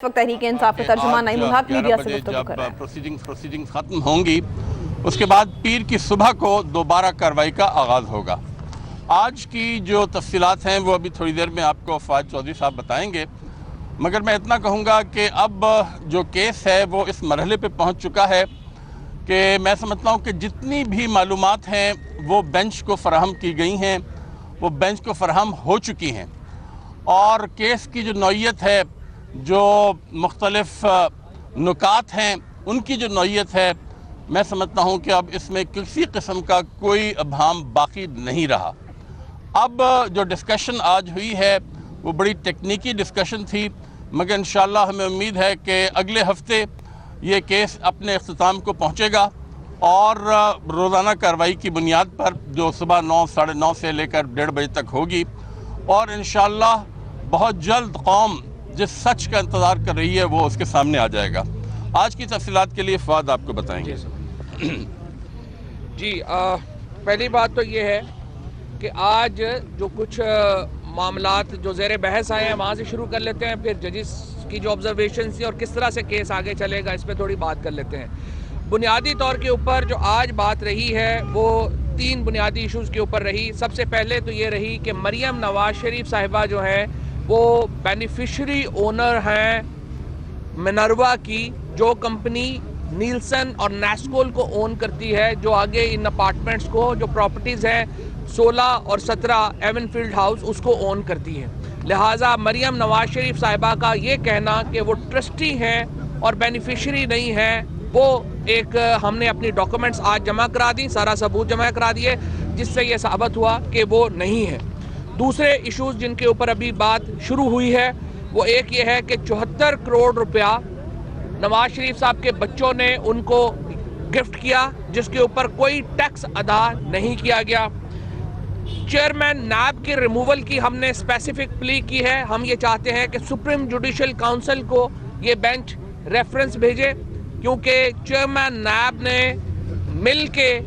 वक्त तहरीक इंसाफ के तर्जुमान नईम उल हक मीडिया से गुफ्तगू कर रहे हैं। प्रोसीडिंग्स खत्म होंगी, उसके बाद पीर की सुबह को दोबारा कार्रवाई का आगाज़ होगा। आज की जो तफसीलात हैं वो अभी थोड़ी देर में आपको फ़ायद चौधरी साहब बताएंगे, मगर मैं इतना कहूँगा कि अब जो केस है वो इस मरहले पे पहुँच चुका है कि मैं समझता हूँ कि जितनी भी मालूमात हैं वो बेंच को फ़राहम की गई हैं, वो बेंच को फ़राहम हो चुकी हैं। और केस की जो नौइयत है, जो मुख्तलिफ नुकात हैं, उनकी जो नौइयत है, मैं समझता हूँ कि अब इसमें किसी किस्म का कोई अभाम बाकी नहीं रहा। अब जो डिस्कशन आज हुई है वो बड़ी टेक्निकी डिस्कशन थी, मगर इंशाअल्लाह हमें उम्मीद है कि अगले हफ्ते ये केस अपने इख्तिताम को पहुँचेगा और रोज़ाना कार्रवाई की बुनियाद पर जो सुबह 9, साढ़े 9 से लेकर 1:30 बजे तक होगी और इंशाअल्लाह बहुत जल्द कौम जिस सच का इंतज़ार कर रही है वो उसके सामने आ जाएगा। आज की तफसीलात के लिए फ़वाद आपको बताएंगे। जी, पहली बात तो ये है कि आज जो कुछ मामलात जो ज़ेर बहस आए हैं वहाँ से शुरू कर लेते हैं, फिर जजिस की जो ऑब्जर्वेशन थी और किस तरह से केस आगे चलेगा इस पर थोड़ी बात कर लेते हैं। बुनियादी तौर के ऊपर जो आज बात रही है वो 3 बुनियादी इशूज़ के ऊपर रही। सबसे पहले तो ये रही कि मरियम नवाज शरीफ साहिबा जो है वो बेनिफिशरी ओनर हैं मिनर्वा की, जो कंपनी नीलसन और नेस्कोल को ओन करती है, जो आगे इन अपार्टमेंट्स को, जो प्रॉपर्टीज़ हैं 16 और 17 एवनफील्ड हाउस, उसको ओन करती हैं। लिहाजा मरियम नवाज शरीफ साहिबा का ये कहना कि वो ट्रस्टी हैं और बेनिफिशरी नहीं हैं, वो एक हमने अपनी डॉक्यूमेंट्स आज जमा करा दी, सारा सबूत जमा करा दिए, जिससे ये साबित हुआ कि वो नहीं है। दूसरे इश्यूज जिनके ऊपर अभी बात शुरू हुई है वो एक ये है कि 74 करोड़ रुपया नवाज शरीफ साहब के बच्चों ने उनको गिफ्ट किया, जिसके ऊपर कोई टैक्स अदा नहीं किया गया। चेयरमैन नैब के रिमूवल की हमने स्पेसिफिक प्ली की है। हम ये चाहते हैं कि सुप्रीम जुडिशल काउंसिल को ये बेंच रेफरेंस भेजे, क्योंकि चेयरमैन नैब ने मिल के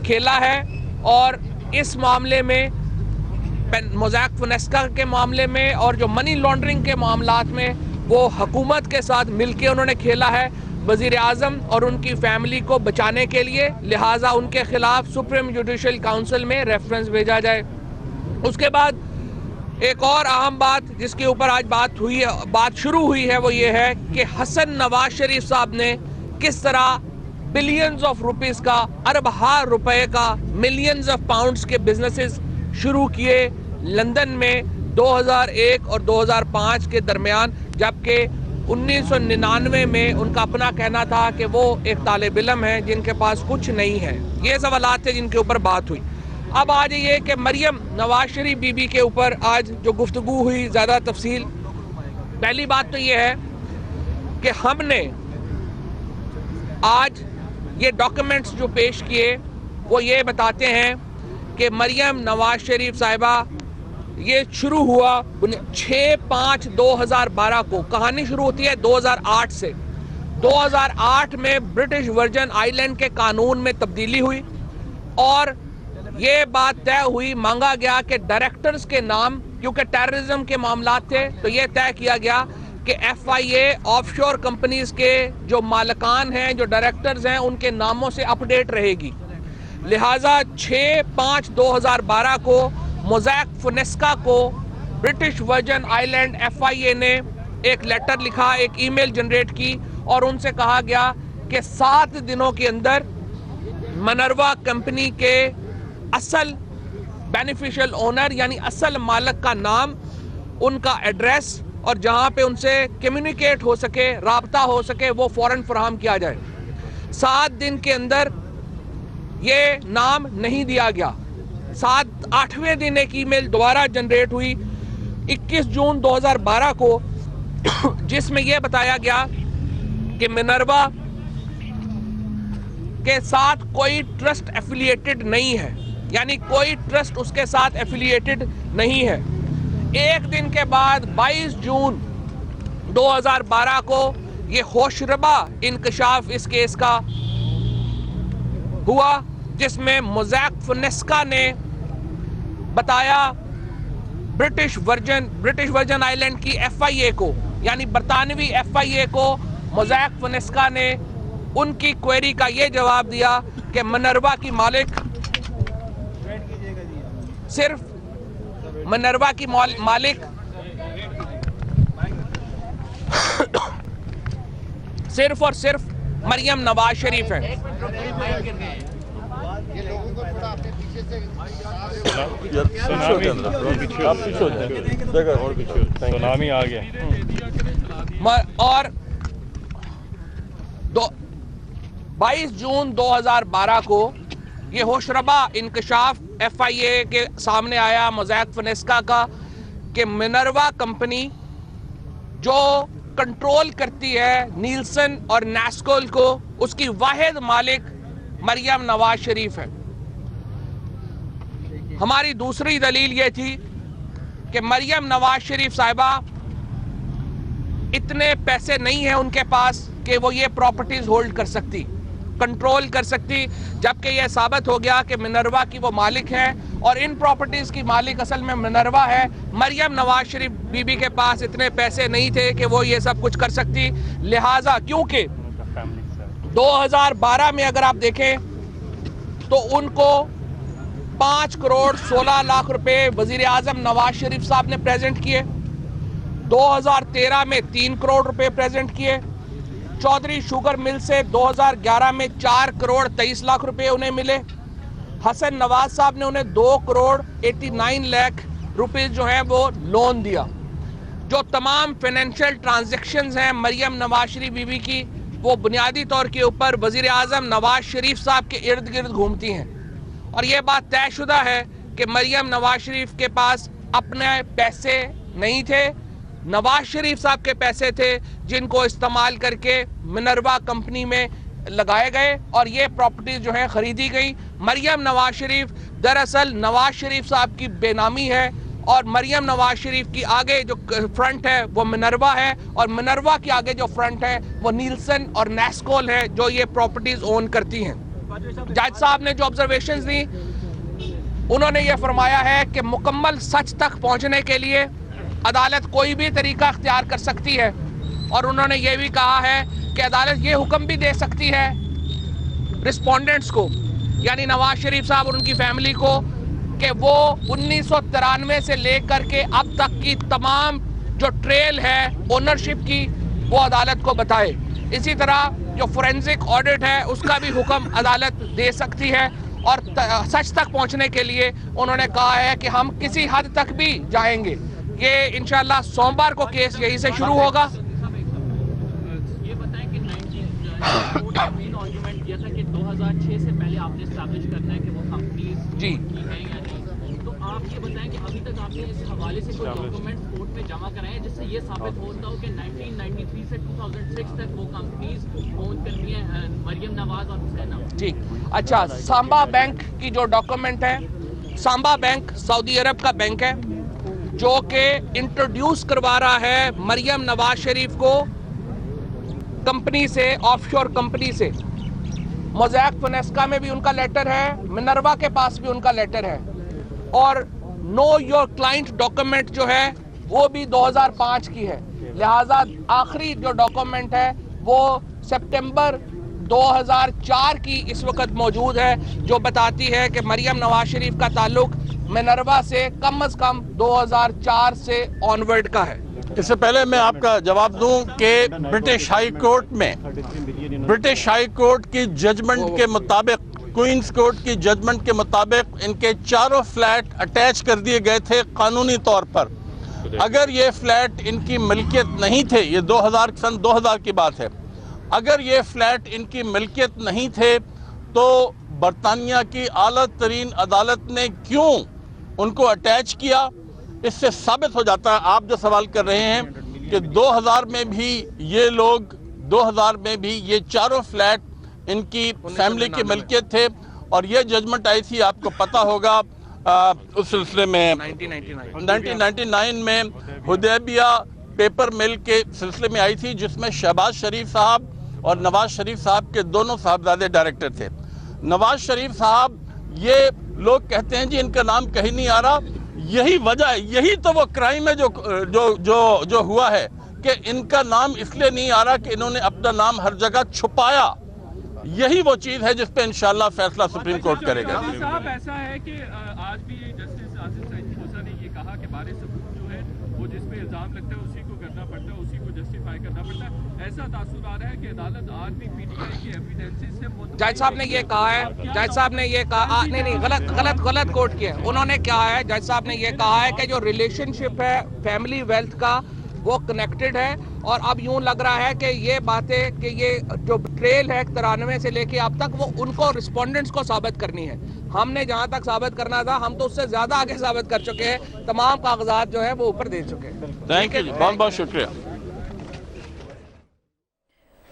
खेला है और इस मामले में मोज़ैक फ़ोनेस्का के मामले में और जो मनी लॉन्ड्रिंग के मामलात में वो हुकूमत के साथ मिलके उन्होंने खेला है वज़ीर आज़म और उनकी फैमिली को बचाने के लिए। लिहाजा उनके खिलाफ सुप्रीम जुडिशल काउंसिल में रेफरेंस भेजा जाए। उसके बाद एक और अहम बात जिसके ऊपर आज बात शुरू हुई है वो ये है कि हसन नवाज शरीफ साहब ने किस तरह बिलियंस ऑफ रुपीस का, अरबहार रुपए का, मिलियंस ऑफ पाउंड्स के बिजनेसेस शुरू किए लंदन में 2001 और 2005 के दरमियान, जबकि 1999 में उनका अपना कहना था कि वो एक तालिब इल्म है जिनके पास कुछ नहीं है। ये सवालात थे जिनके ऊपर बात हुई। अब आज ये कि मरियम नवाज शरीफ बीबी के ऊपर आज जो गुफ्तगू हुई ज़्यादा तफसील। पहली बात तो ये है कि हमने आज ये डॉक्यूमेंट्स जो पेश किए वो ये बताते हैं कि मरियम नवाज शरीफ साहिबा, ये शुरू हुआ 6/5/2012 को, कहानी शुरू होती है 2008 से। 2008 में ब्रिटिश वर्जन आइलैंड के कानून में तब्दीली हुई और ये बात तय हुई, मांगा गया कि डायरेक्टर्स के नाम, क्योंकि टेररिज्म के मामलात थे, तो ये तय किया गया कि FIA ऑफशोर कंपनीज के जो मालकान हैं, जो डायरेक्टर्स हैं, उनके नामों से अपडेट रहेगी। लिहाजा 6/5/2012 को मोज़ैक फ़ोनेस्का को ब्रिटिश वर्जन आइलैंड FIA ने एक लेटर लिखा, एक ईमेल जनरेट की और उनसे कहा गया कि 7 दिनों के अंदर मिनर्वा कंपनी के असल बेनिफिशियल ओनर यानी असल मालिक का नाम, उनका एड्रेस और जहां पे उनसे कम्युनिकेट हो सके, राब्ता हो सके, वो फ़ौरन फराहम किया जाए। 7 दिन के अंदर ये नाम नहीं दिया गया। 8वें दिन एक ईमेल दोबारा जनरेट हुई 21 जून 2012 को, जिसमें यह बताया गया कि मिनर्वा के साथ कोई ट्रस्ट एफिलिएटेड नहीं है, यानी कोई ट्रस्ट उसके साथ एफिलिएटेड नहीं है। एक दिन के बाद 22 जून 2012 को ये होशरबा इंकशाफ इस केस का हुआ, जिसमें मोज़ैक फ़ोनेस्का ने बताया ब्रिटिश वर्जन आइलैंड की FIA को यानी बरतानवी FIA को मोज़ैक फ़ोनेस्का ने उनकी क्वेरी का ये जवाब दिया कि मिनर्वा की मालिक सिर्फ और सिर्फ मरियम नवाज शरीफ है। सुनामी आ गया। और 22 जून 2012 को ये होशरबा इंकशाफ FIA के सामने आया मोज़ैक फ़ोनेस्का का कि मिनर्वा कंपनी जो कंट्रोल करती है नीलसन और नेस्कोल को, उसकी वाहिद मालिक मरियम नवाज शरीफ है। हमारी दूसरी दलील ये थी कि मरियम नवाज शरीफ साहिबा इतने पैसे नहीं हैं उनके पास कि वो ये प्रॉपर्टीज होल्ड कर सकती, कंट्रोल कर सकती, जबकि यह साबित हो गया कि मिनर्वा की वो मालिक है और इन प्रॉपर्टीज की मालिक असल में मिनर्वा है। मरियम नवाज शरीफ बीबी के पास इतने पैसे नहीं थे कि वो ये सब कुछ कर सकती, लिहाजा क्योंकि 2012 में अगर आप देखें तो उनको 5 करोड़ 16 लाख रुपए वजीर आजम नवाज शरीफ साहब ने प्रेजेंट किए, 2013 में 3 करोड़ रुपए प्रेजेंट किए, चौधरी शुगर मिल से 2011 में 4 करोड़ 23 लाख रुपए उन्हें मिले, हसन नवाज साहब ने उन्हें 2 करोड़ 89 लाख रुपए जो है वो लोन दिया। जो तमाम फाइनेंशियल ट्रांजैक्शंस हैं मरियम नवाज शरीफ बीवी की, वो बुनियादी तौर के ऊपर वजीर आजम नवाज शरीफ साहब के इर्द गिर्द घूमती हैं और ये बात तयशुदा है कि मरियम नवाज शरीफ के पास अपने पैसे नहीं थे, नवाज शरीफ साहब के पैसे थे जिनको इस्तेमाल करके मिनर्वा कंपनी में लगाए गए और ये प्रॉपर्टी जो है खरीदी गई। मरियम नवाज शरीफ दरअसल नवाज शरीफ साहब की बेनामी है और मरियम नवाज शरीफ की आगे जो फ्रंट है वो मिनर्वा है और मिनर्वा के आगे जो फ्रंट है वो नीलसन और नेस्कोल है जो ये प्रॉपर्टीज ओन करती हैं। जज साहब ने जो ऑब्जर्वेशंस दी उन्होंने ये फरमाया है कि मुकम्मल सच तक पहुंचने के लिए अदालत कोई भी तरीका अख्तियार कर सकती है और उन्होंने ये भी कहा है कि अदालत ये हुक्म भी दे सकती है रिस्पोंडेंट्स को यानी नवाज शरीफ साहब और उनकी फैमिली को कि वो 1993 से लेकर के अब तक की तमाम जो ट्रेल है ओनरशिप की वो अदालत को बताए। इसी तरह जो फोरेंसिक ऑडिट है उसका भी हुक्म अदालत दे सकती है और सच तक पहुंचने के लिए उन्होंने कहा है कि हम किसी हद तक भी जाएंगे। ये इंशाल्लाह सोमवार को केस यहीं से शुरू होगा। ये बताएं कि 19 आर्गुमेंट किया था कि 2006 से पहले आपने एस्टैब्लिश करना है कि वो कंपनी जी की है या नहीं, तो आप ये बताएं कि अभी तक आपने इस हवाले से कोई डॉक्यूमेंट कोर्ट में जमा कराए हैं जिससे ये साबित होता हो कि 1993 से 2006 तक वो कंपनीज ओन करती हैं मरियम नवाज और हुसैन नवाज। जी अच्छा, सांबा बैंक की जो डॉक्यूमेंट है, सांबा बैंक सऊदी अरब का बैंक है जो कि इंट्रोड्यूस करवा रहा है मरियम नवाज शरीफ को कंपनी से, ऑफशोर कंपनी से। मोज़ैक फ़ोनेस्का में भी उनका लेटर है, मिनर्वा के पास भी उनका लेटर है और नो योर क्लाइंट डॉक्यूमेंट जो है वो भी 2005 की है। लिहाजा आखिरी जो डॉक्यूमेंट है वो सितंबर 2004 की इस वक्त मौजूद है जो बताती है कि मरियम नवाज शरीफ का ताल्लुक मिनर्वा से कम 2004 से ऑनवर्ड का है। इससे पहले मैं आपका जवाब दूं कि ब्रिटिश हाई कोर्ट की जजमेंट के मुताबिक, क्वींस कोर्ट की जजमेंट के मुताबिक इनके चारों फ्लैट अटैच कर दिए गए थे कानूनी तौर पर। अगर ये फ्लैट इनकी मिल्कियत नहीं थे, ये सन 2000 की बात है, अगर ये फ्लैट इनकी मिल्कियत नहीं थे तो बरतानिया की आला तरीन अदालत ने क्यों उनको अटैच किया? इससे साबित हो जाता है, आप जो सवाल कर रहे हैं कि 2000 में भी ये लोग, 2000 में भी ये चारों फ्लैट इनकी फैमिली की मिल्कियत थे और ये जजमेंट आई थी, आपको पता होगा उस सिलसिले में 1999 में हुदैबिया पेपर मिल के सिलसिले में आई थी जिसमें शहबाज शरीफ साहब और नवाज शरीफ साहब के दोनों साहबजादे डायरेक्टर थे। नवाज शरीफ साहब, ये लोग कहते हैं जी इनका नाम कहीं नहीं आ रहा, यही वजह है, यही तो वो क्राइम है जो हुआ है कि इनका नाम इसलिए नहीं आ रहा कि इन्होंने अपना नाम हर जगह छुपाया। यही वो चीज है जिस पे इंशाल्लाह फैसला सुप्रीम कोर्ट करेगा। साहब ऐसा है कि आज भी जस्टिस आसिफ सईद खोसा ने ये कहा कि बारे सबूत जो है वो जिस पे इल्जाम लगता है उसी को करना पड़ता है, उसी को जस्टिफाई करना पड़ता है। ऐसा तासुर आ रहा है कि अदालत आज भी पीटीआई की एविडेंसेस से जज साहब ने ये कहा है, जज साहब ने ये कहा नहीं गलत कोट किया। उन्होंने क्या है, जज साहब ने ये कहा है कि जो रिलेशनशिप है फैमिली वेल्थ का वो कनेक्टेड है, और अब यूं लग रहा है कि ये बातें कि ये जो ट्रेल है 93 से लेके अब तक वो उनको रिस्पोंडेंट्स को साबित करनी है। हमने जहां तक साबित करना था हम तो उससे ज्यादा आगे साबित कर चुके हैं, तमाम कागजात जो है वो ऊपर दे चुके हैं। थैंक यू, बहुत बहुत शुक्रिया।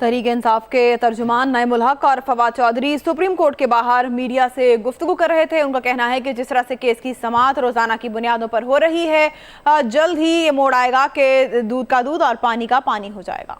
तहरीक इंसाफ के तर्जुमान नईमुल हक और फवाद चौधरी सुप्रीम कोर्ट के बाहर मीडिया से गुफ्तगू कर रहे थे। उनका कहना है कि जिस तरह से केस की समाअत रोजाना की बुनियादों पर हो रही है, जल्द ही ये मोड़ आएगा कि दूध का दूध और पानी का पानी हो जाएगा।